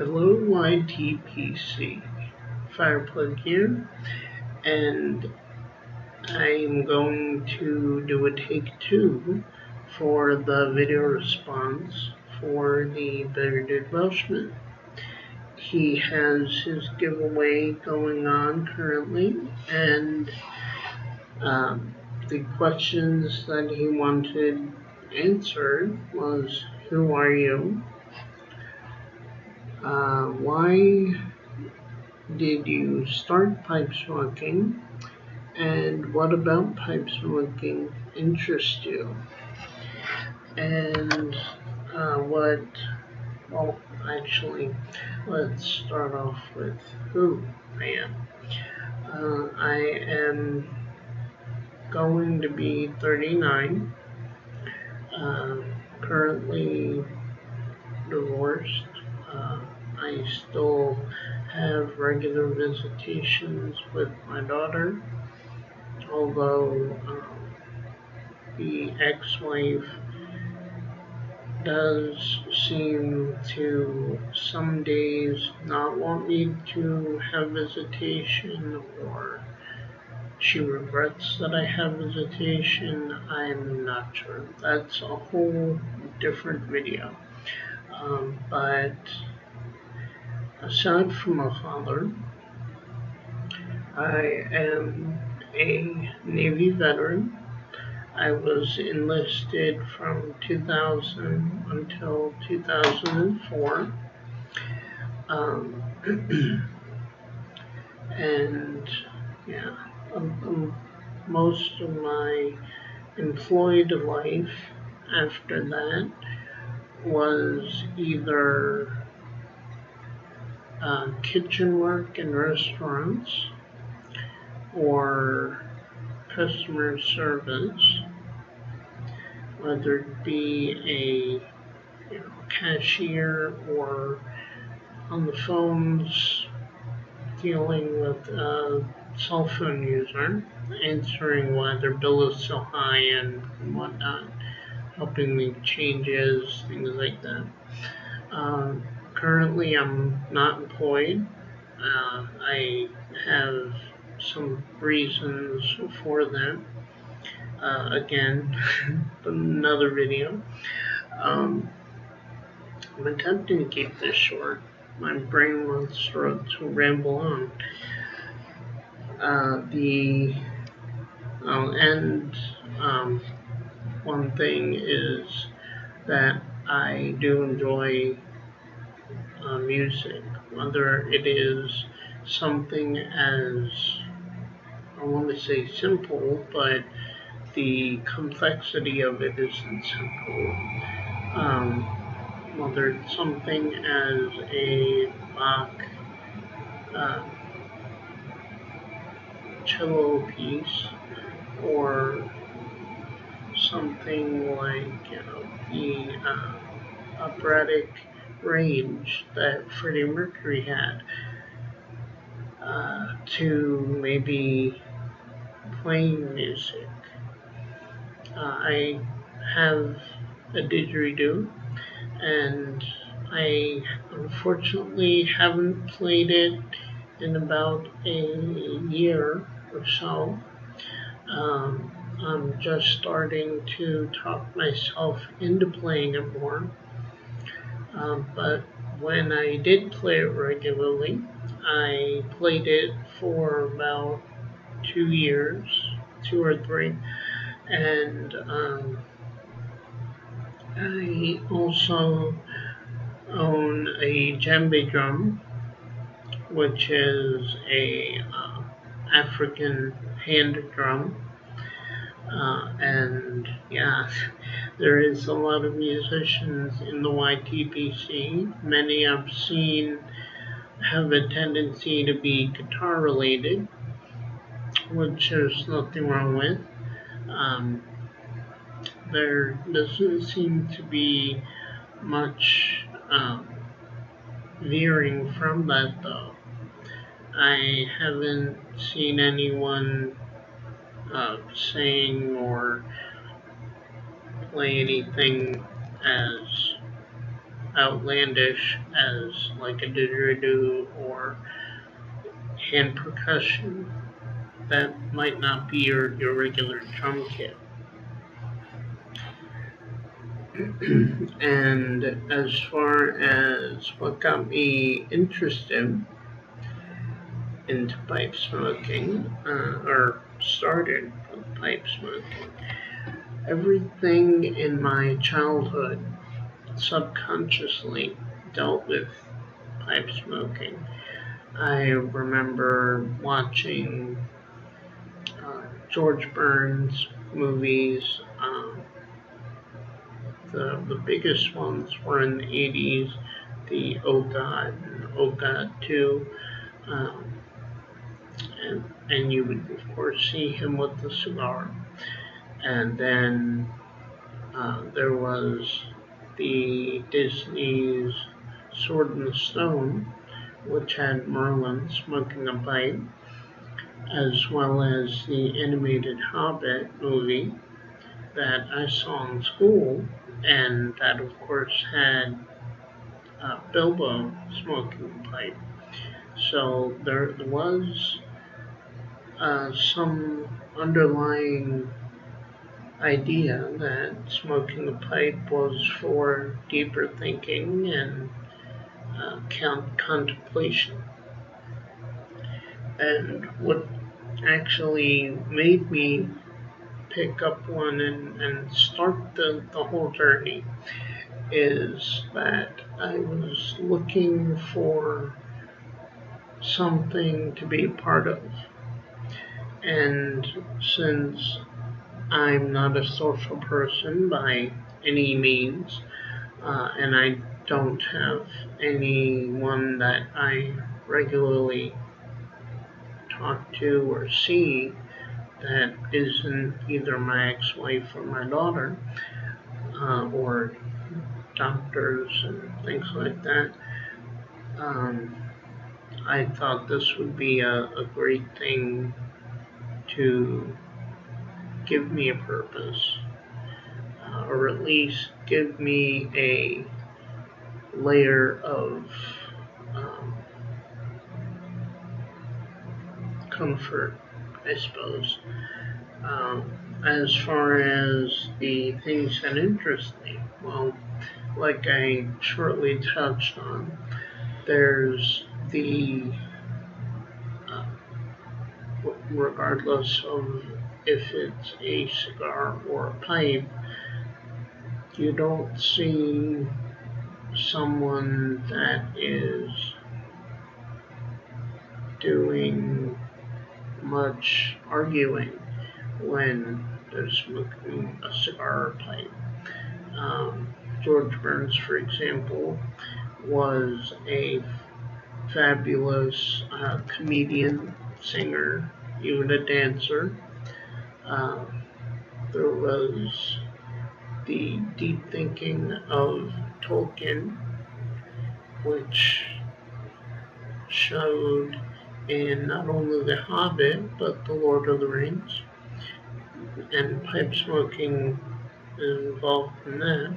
Hello YTPC, Fireplug here, and I'm going to do a take 2 for the video response for the Bearded Welshman. He has his giveaway going on currently, and the questions that he wanted answered was, who are you? Why did you start pipe smoking, and what about pipe smoking interests you? And actually, let's start off with who I am. I am going to be 39, currently divorced. I still have regular visitations with my daughter, although the ex-wife does seem to some days not want me to have visitation, or she regrets that I have visitation. I'm not sure. That's a whole different video. But aside from a father, I am a Navy veteran. I was enlisted from 2000 until 2004. And yeah, most of my employed life after that was either kitchen work in restaurants or customer service, whether it be a cashier or on the phones dealing with a cell phone user, answering why their bill is so high and whatnot, helping make changes, things like that. Currently, I'm not employed. I have some reasons for that. Again, another video. I'm attempting to keep this short. My brain wants to ramble on. One thing is that I do enjoy music, whether it is something as, I want to say simple, but the complexity of it isn't simple. Whether it's something as a Bach cello piece, or something like the operatic range that Freddie Mercury had, to maybe playing music. I have a didgeridoo, and I unfortunately haven't played it in about a year or so. I'm just starting to talk myself into playing it more. But when I did play it regularly, I played it for about 2 years, 2 or 3, and I also own a djembe drum, which is a African hand drum. And yeah, there is a lot of musicians in the YTPC. Many I've seen have a tendency to be guitar related, which there's nothing wrong with. There doesn't seem to be much veering from that, though. I haven't seen anyone sing or play anything as outlandish as like a didgeridoo or hand percussion. That might not be your regular drum kit. And as far as what got me interested into pipe smoking, or started with pipe smoking, everything in my childhood subconsciously dealt with pipe smoking. I remember watching George Burns movies. The biggest ones were in the 80s, the Oh God and Oh God 2. Um, and you would, of course, see him with the cigar. And then there was the Disney's Sword in the Stone, which had Merlin smoking a pipe, as well as the animated Hobbit movie that I saw in school, and that, of course, had Bilbo smoking a pipe. So there was some underlying idea that smoking a pipe was for deeper thinking and contemplation. And what actually made me pick up one and start the whole journey is that I was looking for something to be a part of. And since I'm not a social person by any means, and I don't have anyone that I regularly talk to or see that isn't either my ex-wife or my daughter, or doctors and things like that. I thought this would be a great thing to give me a purpose, or at least give me a layer of um, comfort, I suppose. As far as the things that interest me, well, like I shortly touched on, there's the, uh, regardless of if it's a cigar or a pipe, you don't see someone that is doing much arguing when they're smoking a cigar or pipe. George Burns, for example, was a fabulous comedian, singer, even a dancer. Uh, there was the deep thinking of Tolkien, which showed in not only The Hobbit, but The Lord of the Rings, and pipe smoking is involved in that.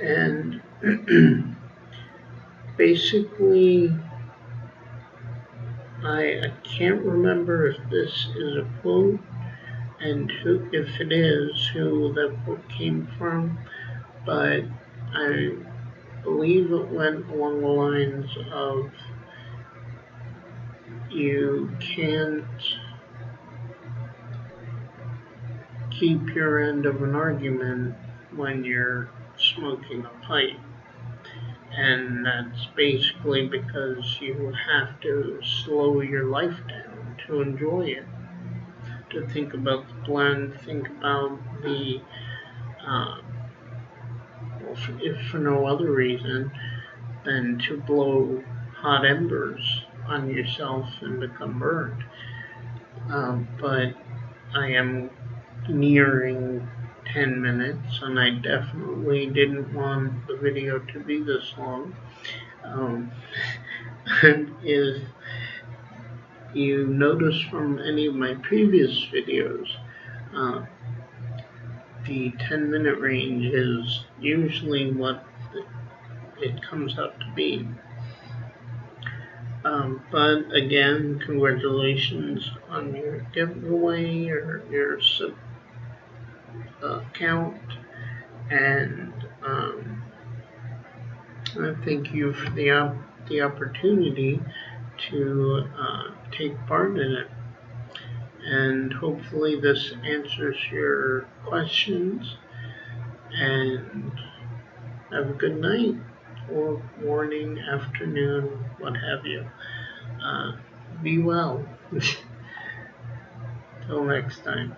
And basically, I can't remember if this is a quote, and who, if it is, who that quote came from, but I believe it went along the lines of, you can't keep your end of an argument when you're smoking a pipe. And that's basically because you have to slow your life down to enjoy it, to think about the blend, think about the, well, if for no other reason than to blow hot embers on yourself and become burned. But I am nearing 10 minutes, and I definitely didn't want the video to be this long. And if you notice from any of my previous videos, the 10-minute range is usually what it comes out to be. But again, congratulations on your giveaway or your account, and I thank you for the opportunity to take part in it. And hopefully this answers your questions, and have a good night or morning, afternoon, what have you. Be well. Till next time.